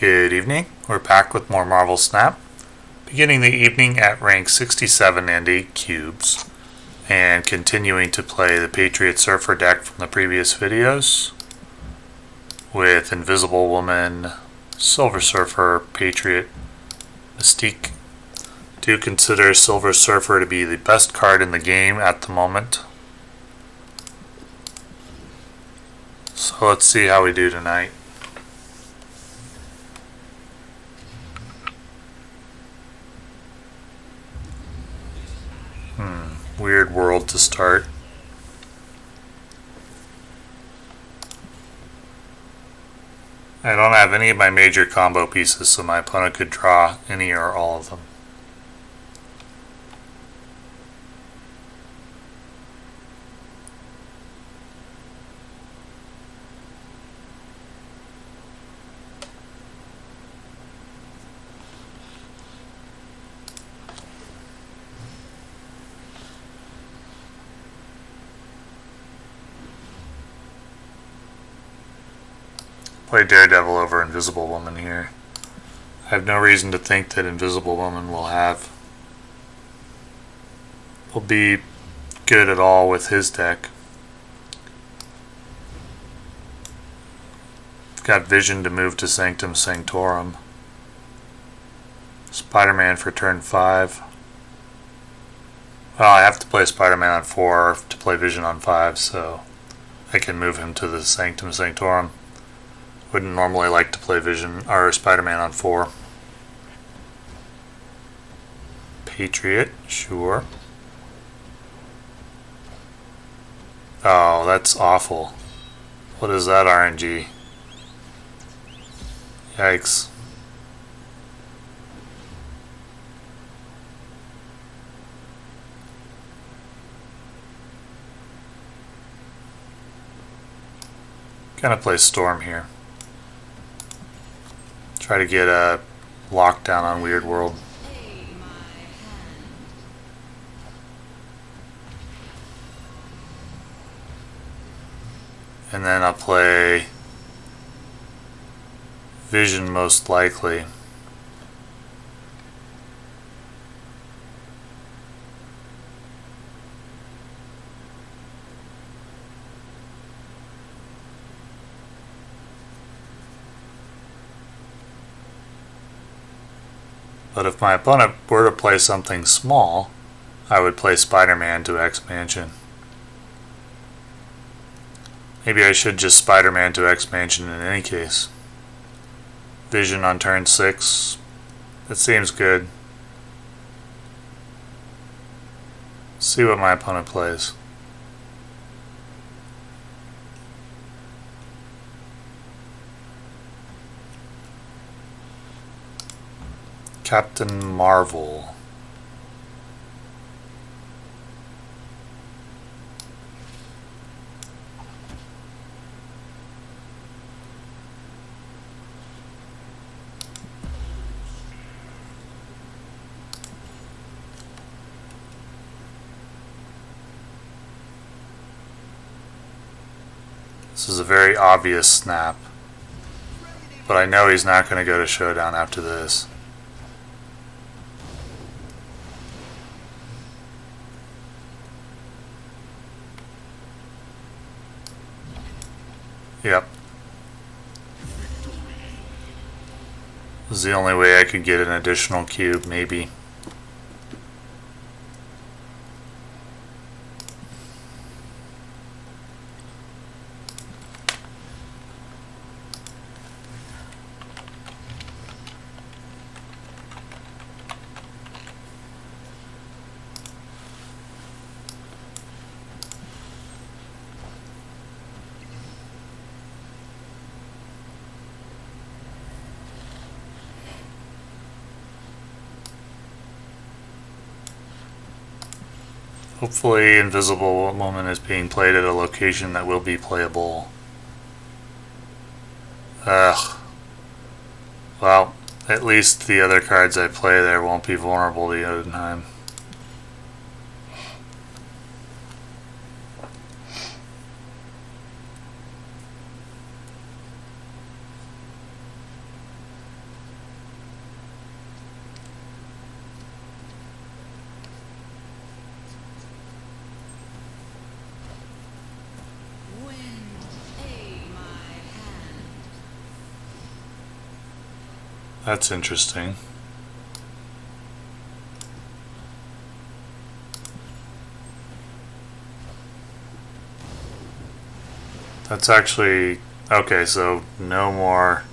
Good evening. We're back with more Marvel Snap, beginning the evening at rank 67 and 8 cubes, and continuing to play the Patriot Surfer deck from the previous videos with Invisible Woman, Silver Surfer, Patriot, Mystique. Do consider Silver Surfer to be the best card in the game at the moment. So let's see how we do tonight. Weird world to start. I don't have any of my major combo pieces, so my opponent could draw any or all of them. Play Daredevil over Invisible Woman here. I have no reason to think that Invisible Woman will be good at all with his deck. Got Vision to move to Sanctum Sanctorum. Spider-Man for turn 5. Well, I have to play Spider-Man on 4 to play Vision on 5, so I can move him to the Sanctum Sanctorum. Wouldn't normally like to play Vision or Spider-Man on 4. Patriot, sure. Oh, that's awful. What is that RNG? Yikes. Gonna play Storm here. Try to get a lockdown on Weird World. And then I'll play Vision most likely. But if my opponent were to play something small, I would play Spider-Man to X-Mansion. Maybe I should just Spider-Man to X-Mansion in any case. Vision on turn 6. That seems good. See what my opponent plays. Captain Marvel. This is a very obvious snap, but I know he's not going to go to Showdown after this. Yep. This is the only way I could get an additional cube, maybe. Hopefully Invisible Woman is being played at a location that will be playable. Ugh. Well, at least the other cards I play there won't be vulnerable to Jotunheim. That's interesting. That's actually... okay, so no more...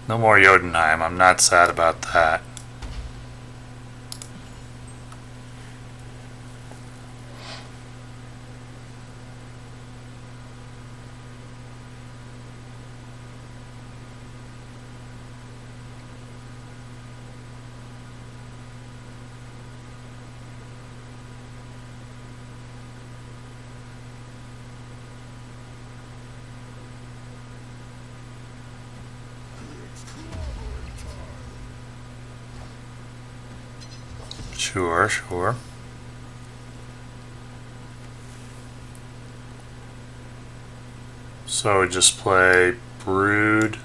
no more Jotunheim. I'm not sad about that. Sure, sure. So we just play Brood,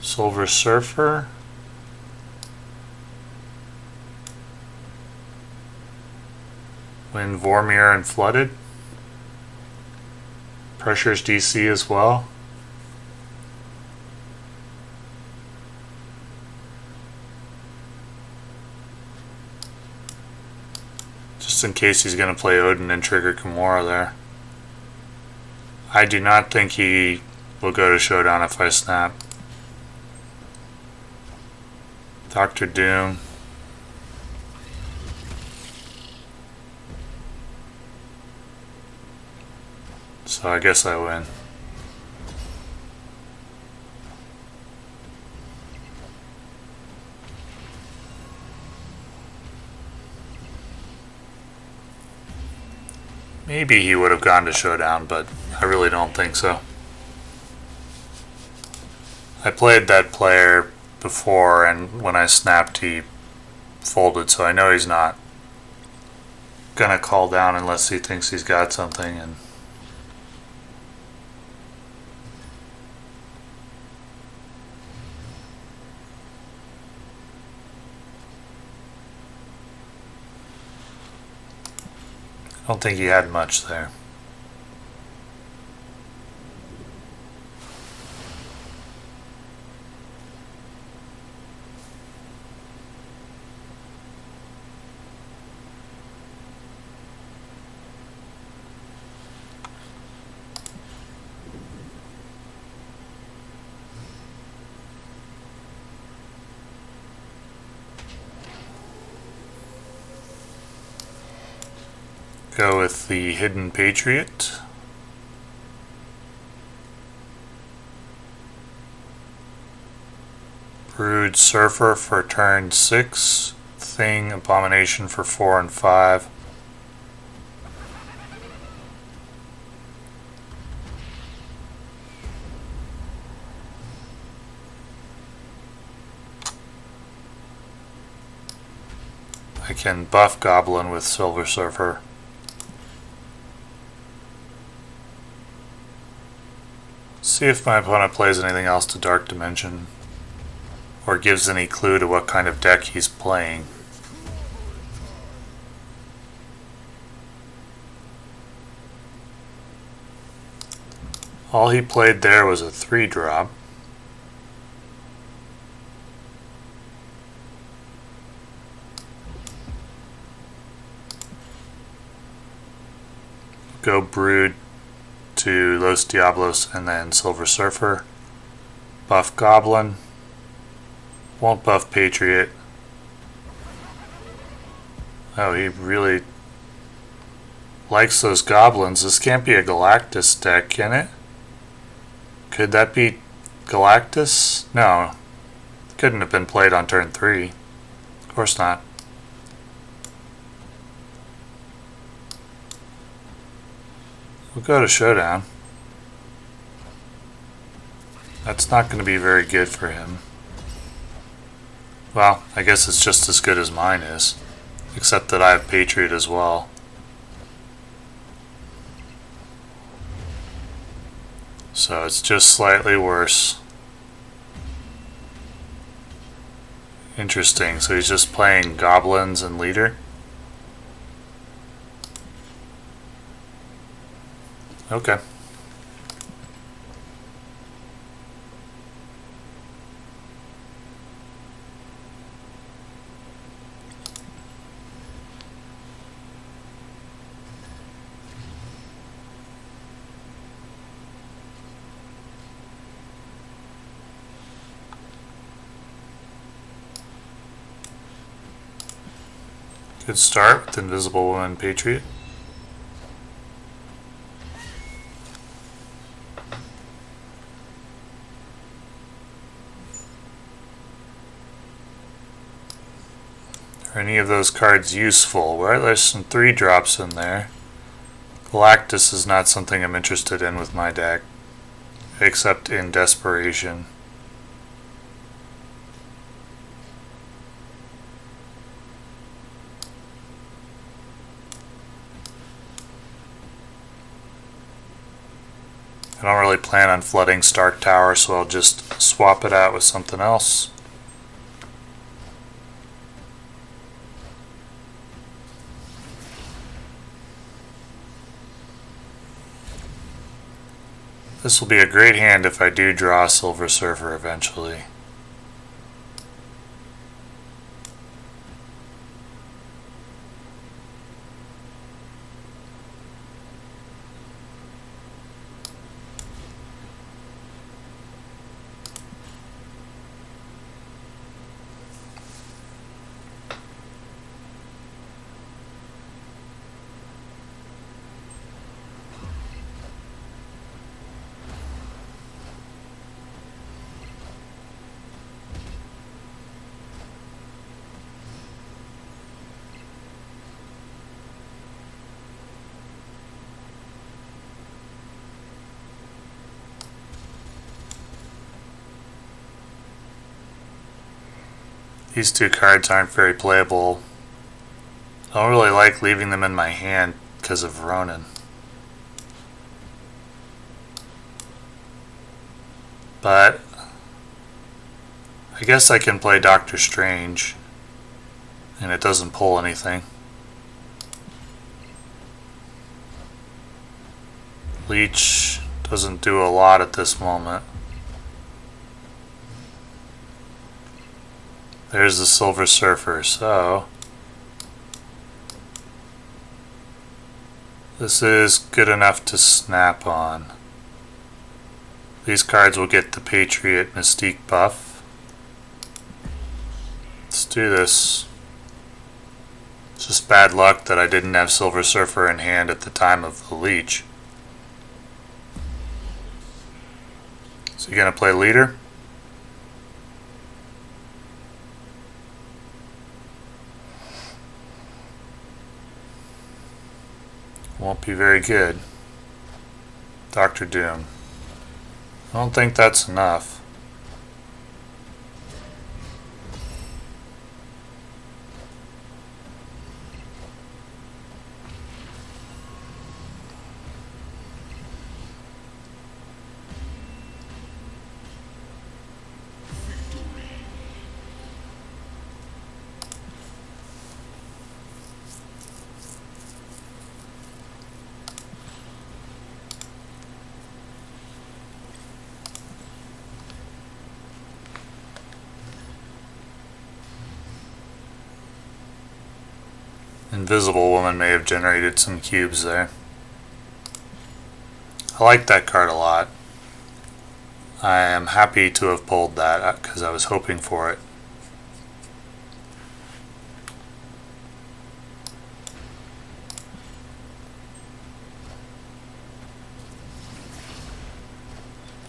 Silver Surfer. Win Vormir and Flooded. Pressures DC as well. Just in case he's going to play Odin and trigger Kimura there. I do not think he will go to Showdown if I snap. Dr. Doom. So I guess I win. Maybe he would have gone to Showdown, but I really don't think so. I played that player before, and when I snapped he folded, so I know he's not gonna call down unless he thinks he's got something. And I don't think he had much there. Go with the Hidden Patriot. Brood Surfer for turn 6. Thing Abomination for 4 and 5. I can buff Goblin with Silver Surfer. See if my opponent plays anything else to Dark Dimension, or gives any clue to what kind of deck he's playing. All he played there was a 3-drop. Go Brood to Los Diablos and then Silver Surfer. Buff Goblin. Won't buff Patriot. Oh, he really likes those goblins. This can't be a Galactus deck, can it? Could that be Galactus? No. Couldn't have been played on turn 3. Of course not. We'll go to Showdown. That's not going to be very good for him. Well, I guess it's just as good as mine is. Except that I have Patriot as well. So it's just slightly worse. Interesting. So he's just playing Goblins and Leader? Okay. Good start with Invisible Woman Patriot. Are any of those cards useful? Well, there's some 3-drops in there. Galactus is not something I'm interested in with my deck, except in desperation. I don't really plan on flooding Stark Tower, so I'll just swap it out with something else. This will be a great hand if I do draw a Silver Surfer eventually. These 2 cards aren't very playable. I don't really like leaving them in my hand because of Ronin. But I guess I can play Doctor Strange and it doesn't pull anything. Leech doesn't do a lot at this moment. There's the Silver Surfer, so this is good enough to snap on. These cards will get the Patriot Mystique buff. Let's do this. It's just bad luck that I didn't have Silver Surfer in hand at the time of the Leech. So you gonna play leader? Won't be very good. Dr. Doom. I don't think that's enough. Invisible Woman may have generated some cubes there. I like that card a lot. I am happy to have pulled that because I was hoping for it.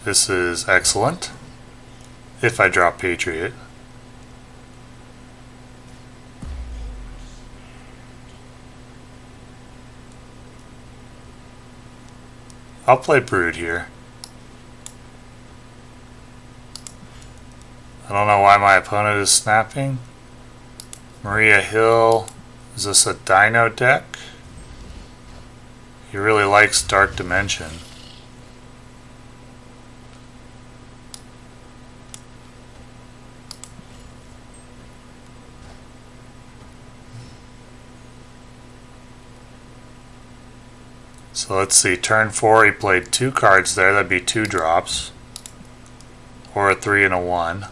This is excellent. If I drop Patriot. I'll play Brood here. I don't know why my opponent is snapping. Maria Hill. Is this a Dino deck? He really likes Dark Dimension. So let's see, turn 4 he played 2 cards there, that'd be 2 drops. Or a 3 and a 1.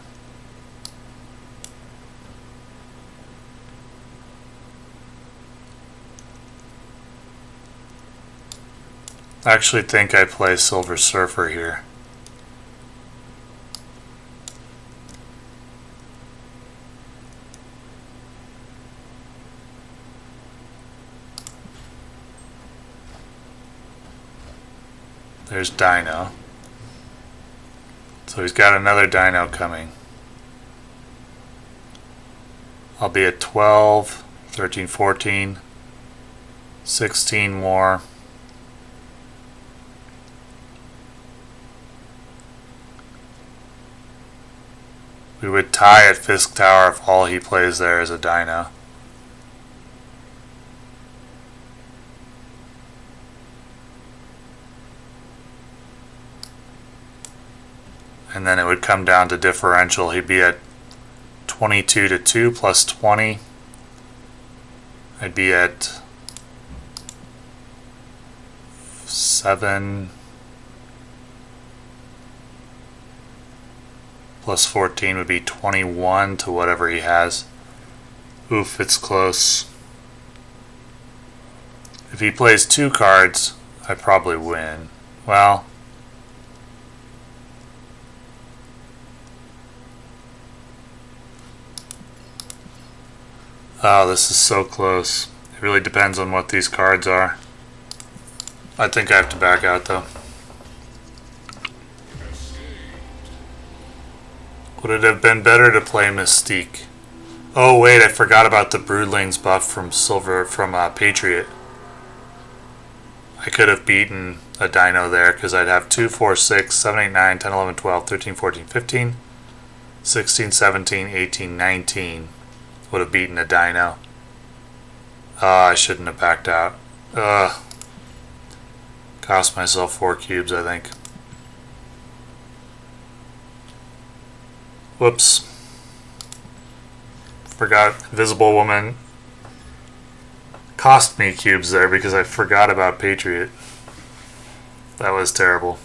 I actually think I play Silver Surfer here. There's Dino. So he's got another Dino coming. I'll be at 12, 13, 14, 16 more. We would tie at Fisk Tower if all he plays there is a Dino. And then it would come down to differential. He'd be at 22 to 2 plus 20. I'd be at 7 plus 14 would be 21 to whatever he has. Oof, it's close. If he plays 2 cards, I probably win. Well, oh, this is so close. It really depends on what these cards are. I think I have to back out though. Would it have been better to play Mystique? Oh wait, I forgot about the Broodlings buff from Patriot. I could have beaten a Dino there because I'd have 2, 4, 6, 7, 8, 9, 10, 11, 12, 13, 14, 15, 16, 17, 18, 19. Would have beaten a Dino. I shouldn't have backed out. Cost myself 4 cubes, I think. Whoops. Forgot Invisible Woman cost me cubes there because I forgot about Patriot. That was terrible.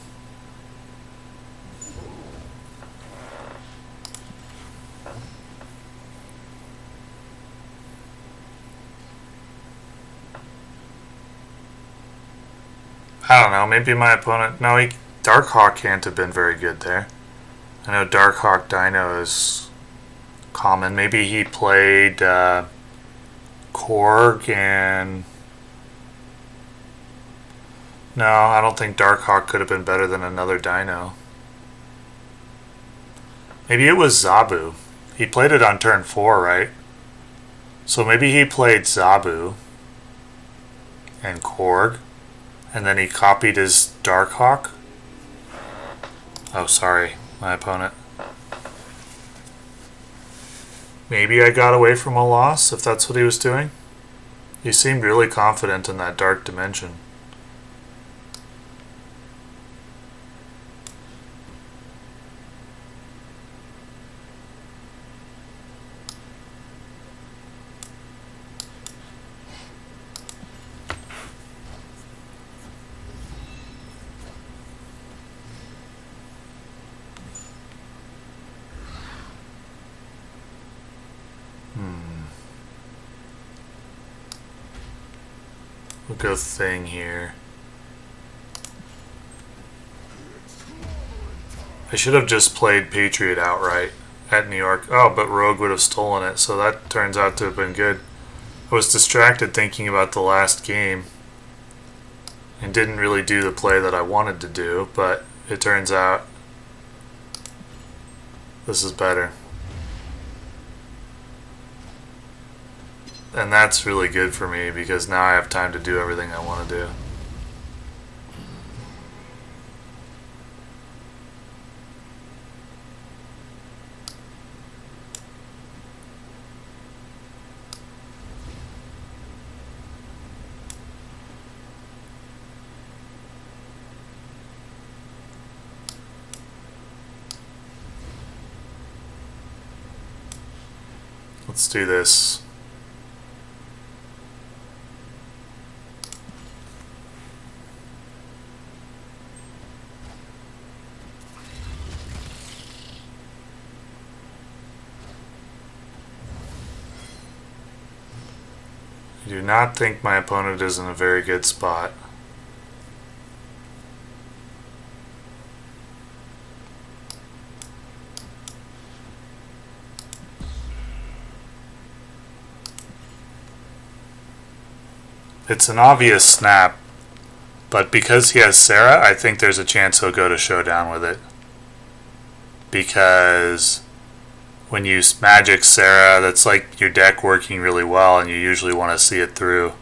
I don't know, maybe my opponent... No, Darkhawk can't have been very good there. I know Darkhawk Dino is common. Maybe he played Korg and... No, I don't think Darkhawk could have been better than another Dino. Maybe it was Zabu. He played it on turn 4, right? So maybe he played Zabu and Korg. And then he copied his Darkhawk. Oh, sorry, my opponent. Maybe I got away from a loss, if that's what he was doing. He seemed really confident in that Dark Dimension. We'll go Thing here. I should have just played Patriot outright at New York. Oh, but Rogue would have stolen it, so that turns out to have been good. I was distracted thinking about the last game and didn't really do the play that I wanted to do, but it turns out this is better. And that's really good for me because now I have time to do everything I want to do. Let's do this. I do not think my opponent is in a very good spot. It's an obvious snap But because he has Sarah, I think there's a chance he'll go to showdown with it. Because when you magic Sarah, that's like your deck working really well, and you usually want to see it through.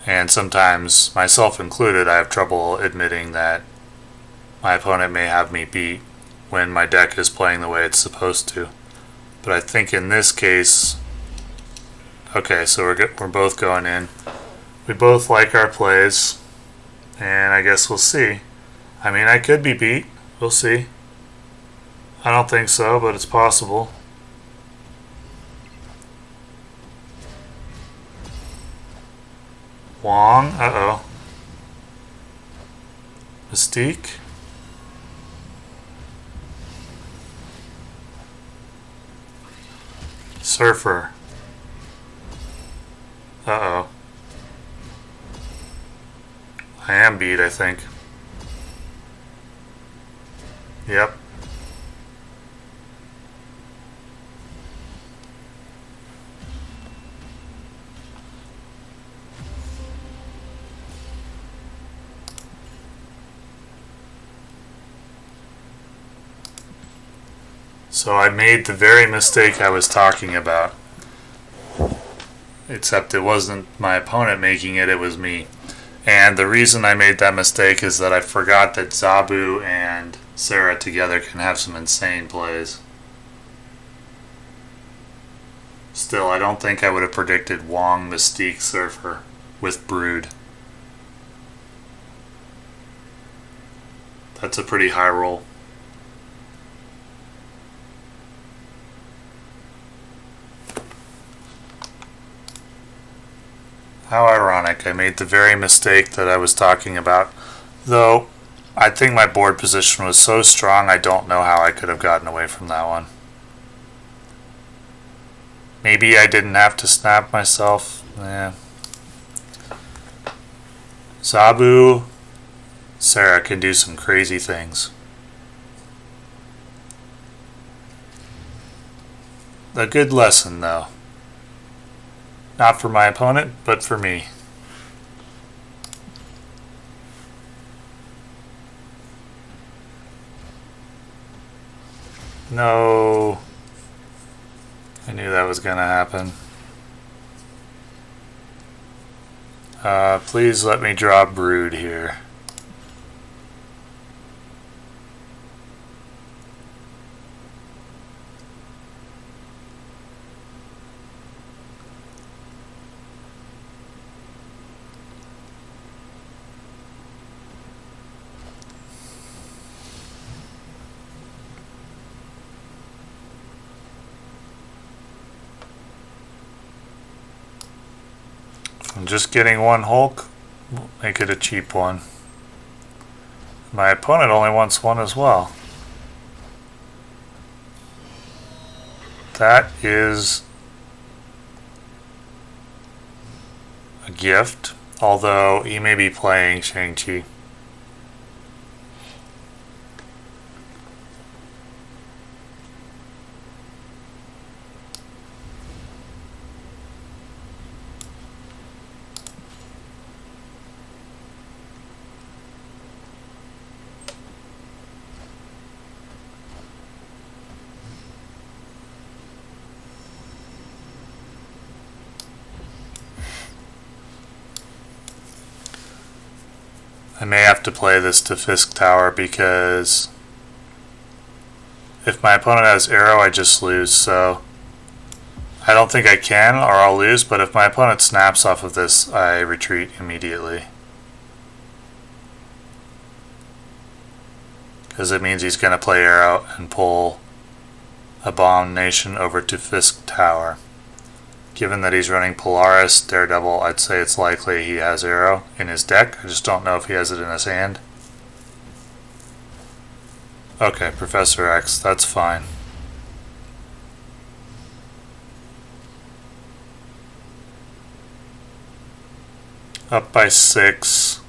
And sometimes, myself included, I have trouble admitting that my opponent may have me beat when my deck is playing the way it's supposed to. But I think in this case, okay, so we're both going in. We both like our plays, and I guess we'll see. I mean, I could be beat. We'll see. I don't think so, but it's possible. Wong, uh-oh. Mystique. Surfer. Uh-oh. I am beat, I think. Yep. So I made the very mistake I was talking about. Except it wasn't my opponent making it, it was me. And the reason I made that mistake is that I forgot that Zabu and Sarah together can have some insane plays. Still, I don't think I would have predicted Wong, Mystique, Surfer with Brood. That's a pretty high roll. How ironic, I made the very mistake that I was talking about. Though, I think my board position was so strong I don't know how I could have gotten away from that one. Maybe I didn't have to snap myself. Zabu, Sarah can do some crazy things. A good lesson, though. Not for my opponent, but for me. No. I knew that was going to happen. Please let me draw Brood here. I'm just getting one Hulk, make it a cheap one. My opponent only wants one as well. That is a gift, although he may be playing Shang-Chi. I may have to play this to Fisk Tower because if my opponent has arrow, I just lose, so I don't think I can or I'll lose, but if my opponent snaps off of this, I retreat immediately. Because it means he's going to play arrow and pull Abomination over to Fisk Tower. Given that he's running Polaris, Daredevil, I'd say it's likely he has arrow in his deck. I just don't know if he has it in his hand. Okay, Professor X, that's fine. Up by 6.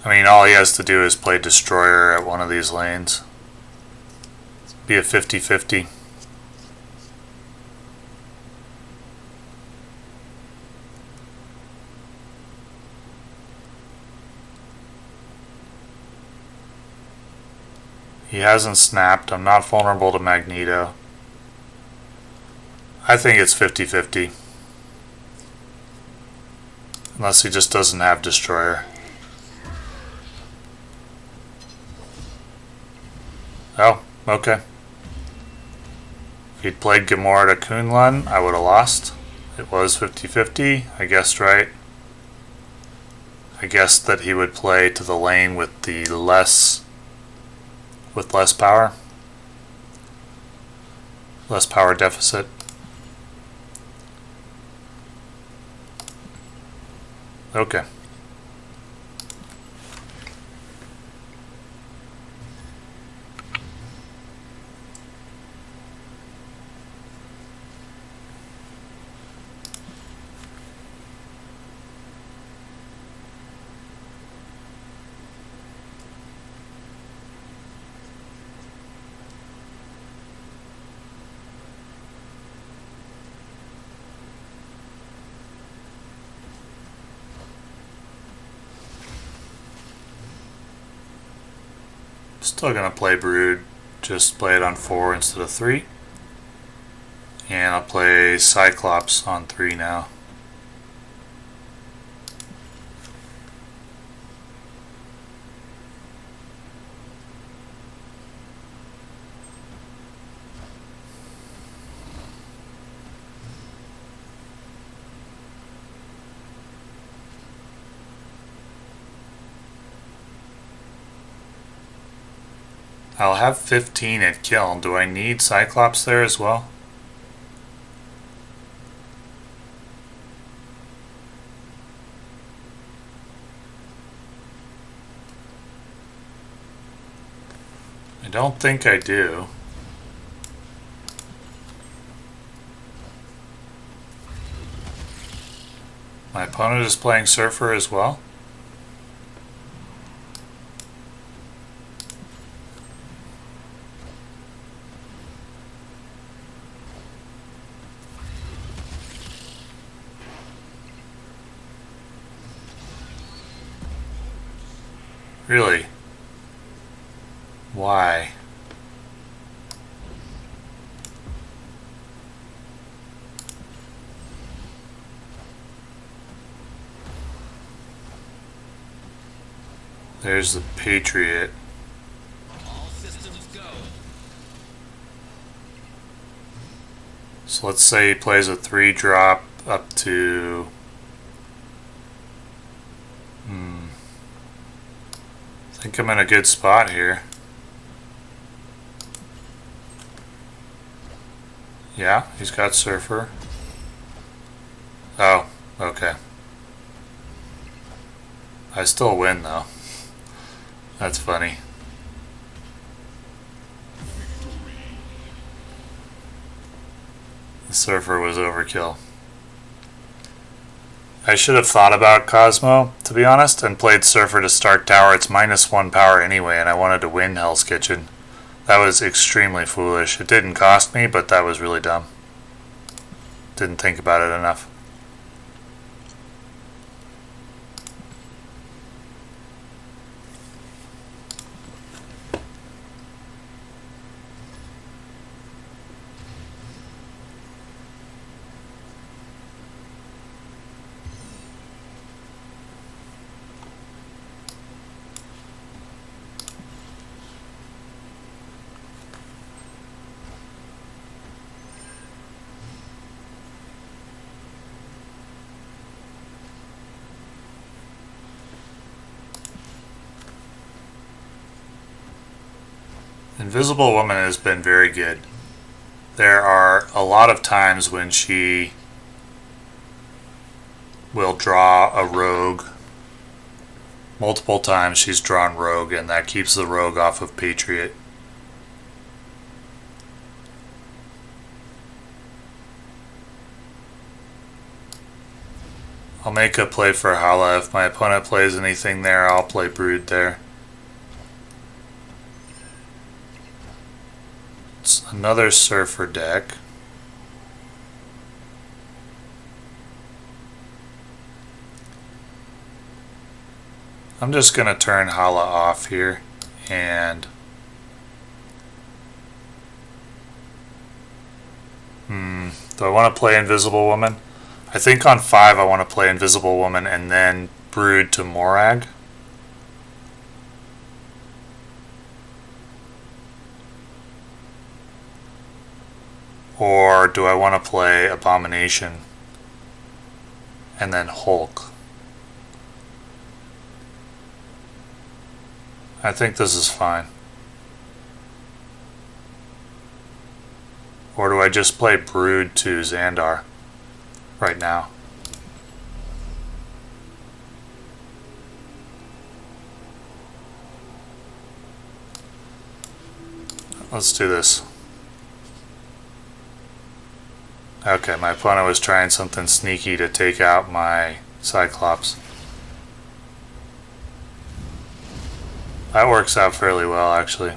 I mean, all he has to do is play Destroyer at one of these lanes. Be a 50-50. He hasn't snapped. I'm not vulnerable to Magneto. I think it's 50-50. Unless he just doesn't have Destroyer. Oh, okay. If he'd played Gamora to Kunlun, I would have lost. It was 50-50. I guessed right. I guessed that he would play to the lane with less power. Less power deficit. Okay. Still gonna play Brood, just play it on 4 instead of 3. And I'll play Cyclops on 3 now. I'll have 15 at kill. Do I need Cyclops there as well? I don't think I do. My opponent is playing Surfer as well. Really? Why? There's the Patriot. All systems go. So let's say he plays a 3-drop up to... I think I'm in a good spot here. Yeah, he's got Surfer. Oh, okay. I still win though. That's funny. The Surfer was overkill. I should have thought about Cosmo, to be honest, and played Surfer to start tower. It's -1 power anyway, and I wanted to win Hell's Kitchen. That was extremely foolish. It didn't cost me, but that was really dumb. Didn't think about it enough. Invisible Woman has been very good. There are a lot of times when she will draw a rogue. Multiple times she's drawn rogue, and that keeps the rogue off of Patriot. I'll make a play for Hala. If my opponent plays anything there, I'll play Brood there. It's another Surfer deck. I'm just going to turn Hala off here and Do I want to play Invisible Woman? I think on 5 I want to play Invisible Woman and then Brood to Morag. Or do I want to play Abomination and then Hulk? I think this is fine. Or do I just play Brood to Xandar right now? Let's do this. Okay, my opponent was trying something sneaky to take out my Cyclops. That works out fairly well, actually.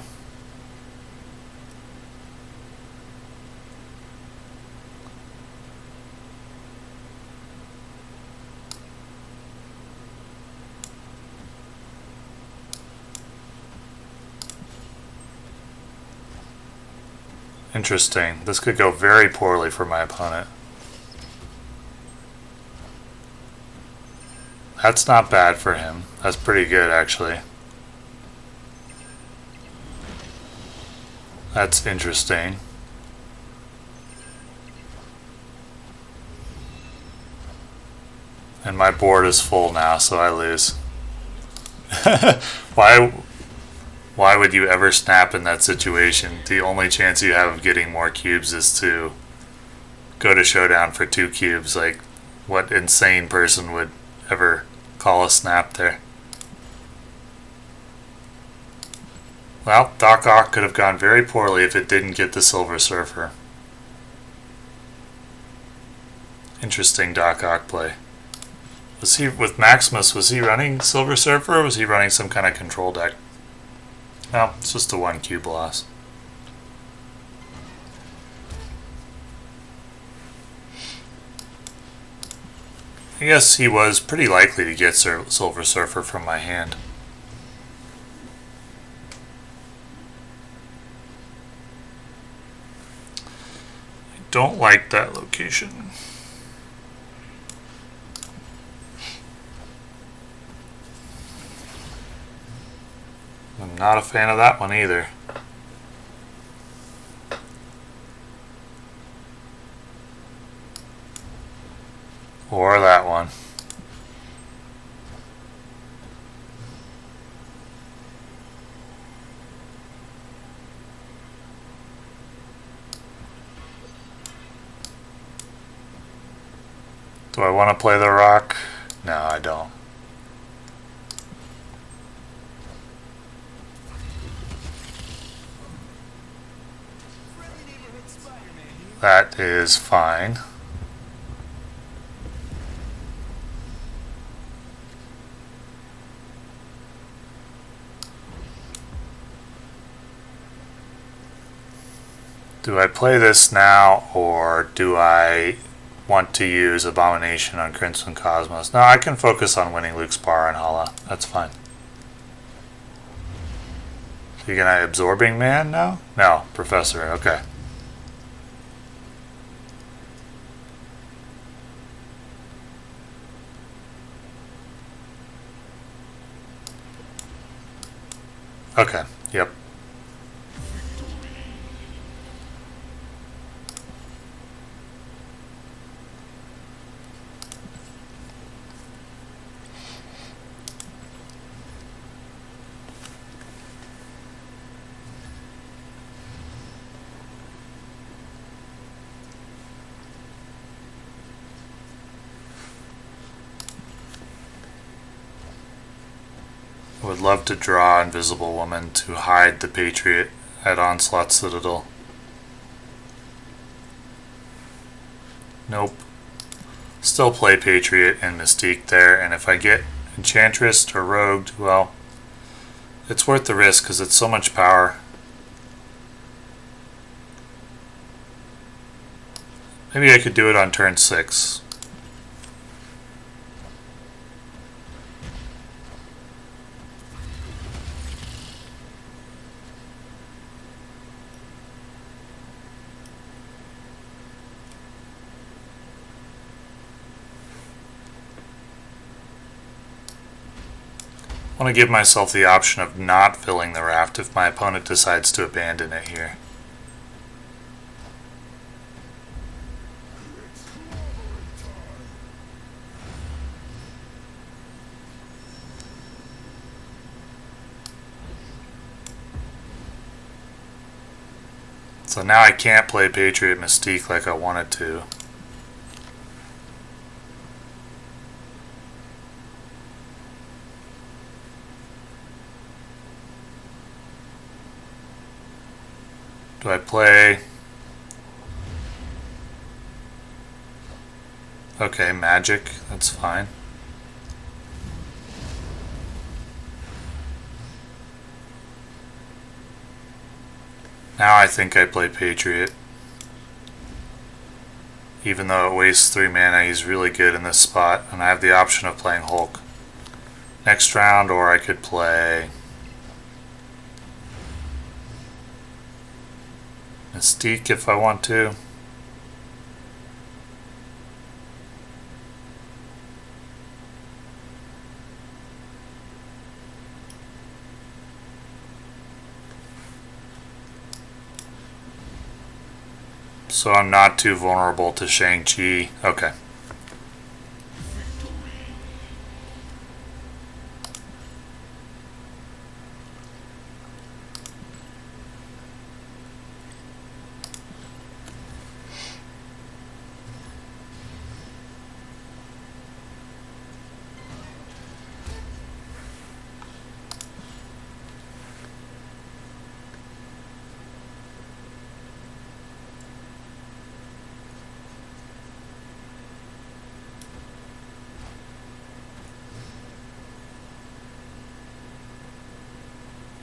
Interesting. This could go very poorly for my opponent. That's not bad for him. That's pretty good, actually. That's interesting. And my board is full now, so I lose. Why would you ever snap in that situation? The only chance you have of getting more cubes is to go to showdown for 2 cubes. Like, what insane person would ever call a snap there? Well, Doc Ock could have gone very poorly if it didn't get the Silver Surfer. Interesting Doc Ock play. Was he, with Maximus, was he running Silver Surfer or was he running some kind of control deck? No, it's just a 1 cube loss. I guess he was pretty likely to get Silver Surfer from my hand. I don't like that location. I'm not a fan of that one either. Or that one. Do I want to play the rock? No, I don't. That is fine. Do I play this now, or do I want to use Abomination on Crimson Cosmos? No, I can focus on winning Luke's Bar and Hala. That's fine. So you're gonna Absorbing Man now? No, Professor, okay. Okay, yep. I would love to draw Invisible Woman to hide the Patriot at Onslaught Citadel. Nope. Still play Patriot and Mystique there, and if I get Enchantress or Rogued, well, it's worth the risk because it's so much power. Maybe I could do it on turn 6. I want to give myself the option of not filling the raft if my opponent decides to abandon it here. So now I can't play Patriot Mystique like I wanted to. Do I play? Okay, Magic, that's fine. Now I think I play Patriot. Even though it wastes 3 mana, he's really good in this spot, and I have the option of playing Hulk next round, or I could play Mystique if I want to. So I'm not too vulnerable to Shang-Chi. Okay.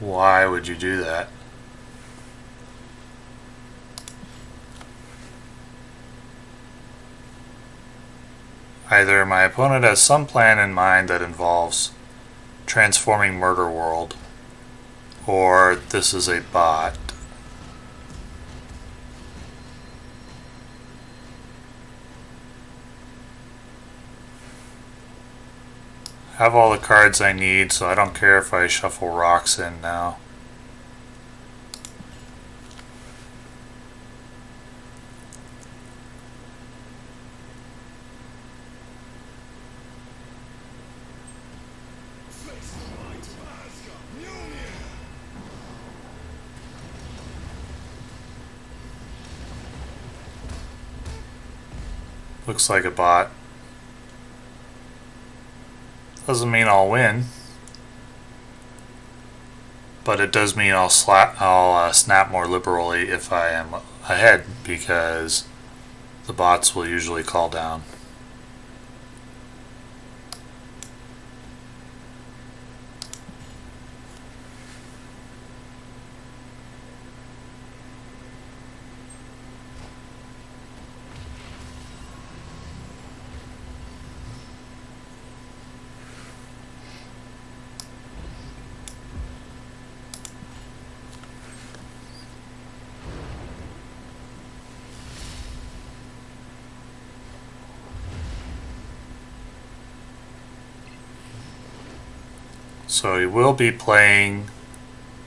Why would you do that? Either my opponent has some plan in mind that involves transforming Murder World, or this is a bot. Have all the cards I need, so I don't care if I shuffle rocks in now. Looks like a bot. Doesn't mean I'll win, but it does mean I'll snap more liberally if I am ahead, because the bots will usually call down. So he will be playing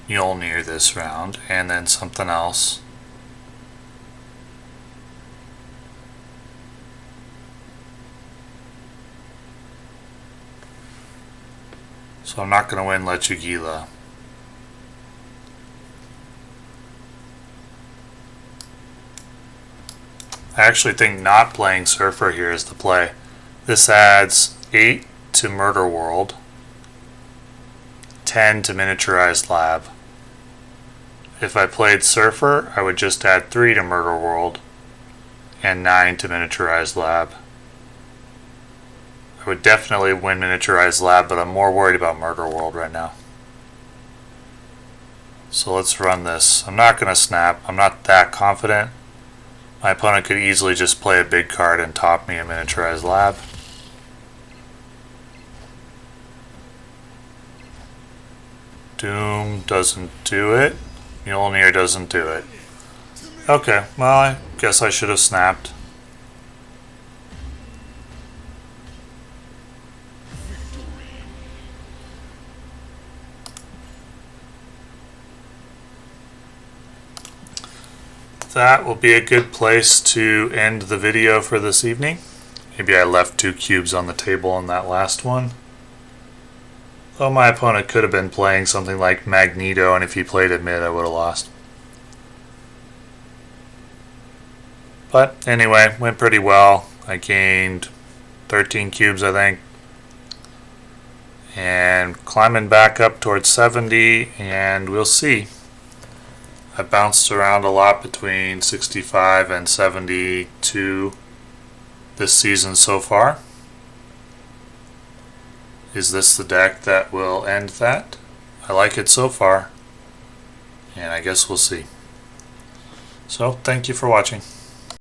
Mjolnir this round, and then something else. So I'm not going to win Lechugila. I actually think not playing Surfer here is the play. This adds 8 to Murder World, 10 to Miniaturized Lab. If I played Surfer, I would just add 3 to Murder World and 9 to Miniaturized Lab. I would definitely win Miniaturized Lab, but I'm more worried about Murder World right now. So let's run this. I'm not going to snap. I'm not that confident. My opponent could easily just play a big card and top me a Miniaturized Lab. Doom doesn't do it. Mjolnir doesn't do it. Okay, well, I guess I should have snapped. that will be a good place to end the video for this evening. Maybe I left 2 cubes on the table on that last one. Though my opponent could have been playing something like Magneto, and if he played it mid, I would have lost. But anyway, went pretty well. I gained 13 cubes, I think. And climbing back up towards 70, and we'll see. I bounced around a lot between 65 and 72 this season so far. Is this the deck that will end that? I like it so far, and I guess we'll see. So, thank you for watching.